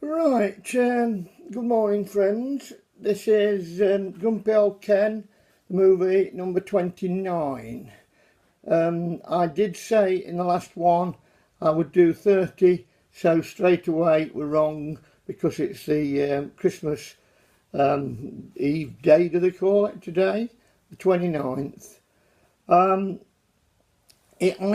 Right, good morning friends. This is Grumpy Old Ken, movie number 29. I did say in the last one I would do 30, so straight away we're wrong because it's the Christmas Eve day, do they call it today? The 29th. I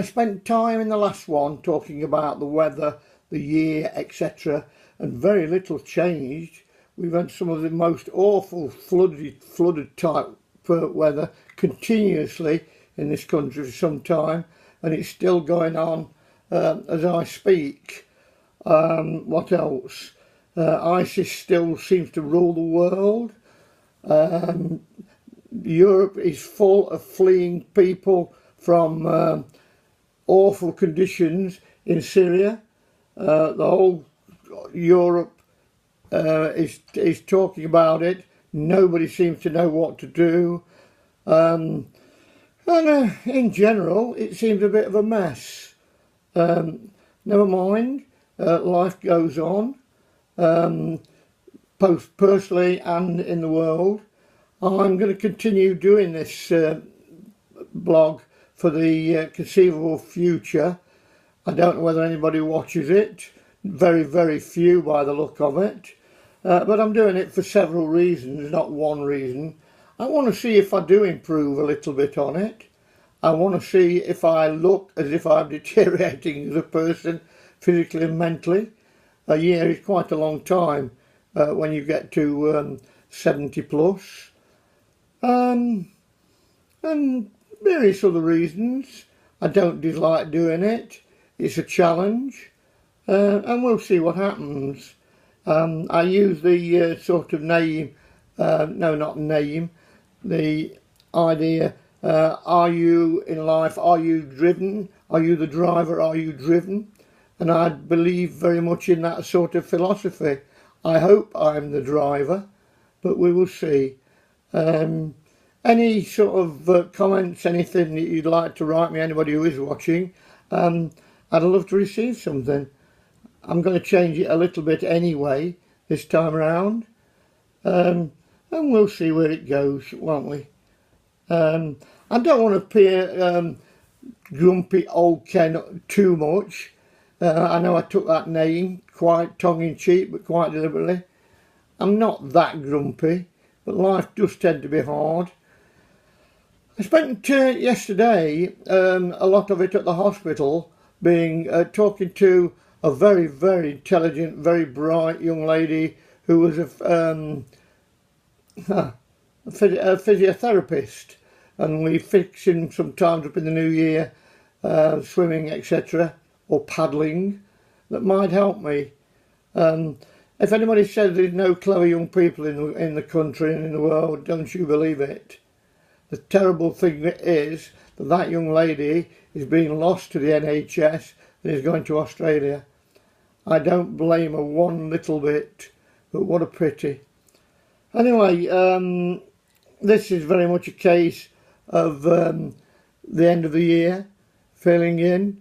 spent time in the last one talking about the weather, the year, etc., and very little changed. We've had some of the most awful flooded type weather continuously in this country for some time, and it's still going on as I speak. What else? ISIS still seems to rule the world. Europe is full of fleeing people from awful conditions in Syria. The whole Europe is talking about it. Nobody seems to know what to do. And in general, it seems a bit of a mess. Never mind, life goes on, both personally and in the world. I'm going to continue doing this blog for the conceivable future. I don't know whether anybody watches it. Very, very few by the look of it. But I'm doing it for several reasons, not one reason. I want to see if I do improve a little bit on it. I want to see if I look as if I'm deteriorating as a person, physically and mentally. A year is quite a long time when you get to 70 plus. And various other reasons. I don't dislike doing it. It's a challenge. And we'll see what happens. I use the sort of name, no, not name, the idea, are you in life, are you driven? Are you the driver? Are you driven? And I believe very much in that sort of philosophy. I hope I'm the driver, but we will see. Any sort of comments, anything that you'd like to write me, anybody who is watching, I'd love to receive something. I'm going to change it a little bit anyway this time around, and we'll see where it goes, won't we? I don't want to appear grumpy old Ken too much. I know I took that name quite tongue-in-cheek, but quite deliberately. I'm not that grumpy, but life does tend to be hard. I spent yesterday a lot of it at the hospital, being talking to a very, very intelligent, very bright young lady who was a physiotherapist, and we fix him sometimes up in the new year, swimming, etc., or paddling, that might help me. If anybody says there's no clever young people in the country and in the world, don't you believe it. The terrible thing is that young lady is being lost to the NHS and is going to Australia. I don't blame her one little bit, but what a pity. Anyway, this is very much a case of the end of the year, filling in.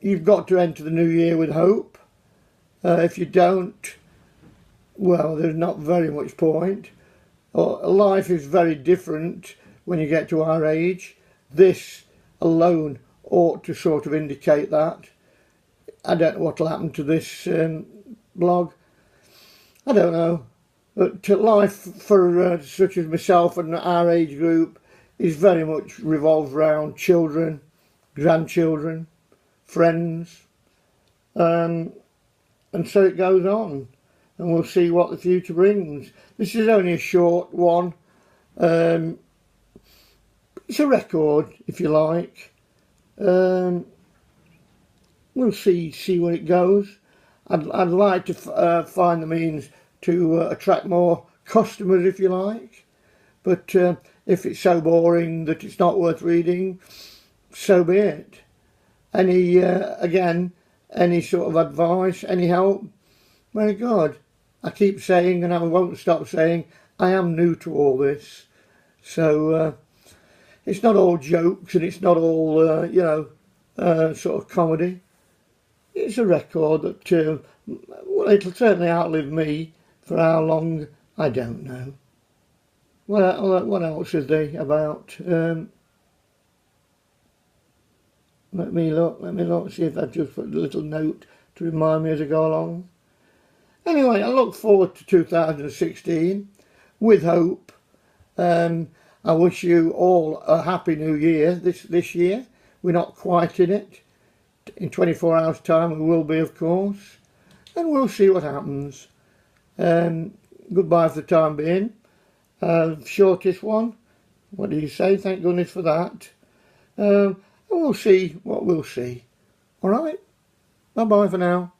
You've got to enter the new year with hope. If you don't, well, there's not very much point. Life is very different when you get to our age. This alone ought to sort of indicate that. I don't know what will happen to this blog. I don't know. But life for such as myself and our age group is very much revolved around children, grandchildren, friends. And so it goes on. And we'll see what the future brings. This is only a short one. It's a record, if you like. We'll see where it goes. I'd like to find the means to attract more customers, if you like. But if it's so boring that it's not worth reading, so be it. Any sort of advice, any help? My God. I keep saying, and I won't stop saying, I am new to all this. So it's not all jokes and it's not all, sort of comedy. it's a record that, well, it'll certainly outlive me. For how long, I don't know. What else is there about? Let me look, see if I just put a little note to remind me as I go along. Anyway, I look forward to 2016 with hope. I wish you all a happy new year this year. We're not quite in it. In 24 hours time we will be, of course. And we'll see what happens. Goodbye for the time being. Shortest one. What do you say? Thank goodness for that. And we'll see what we'll see. Alright? Bye bye for now.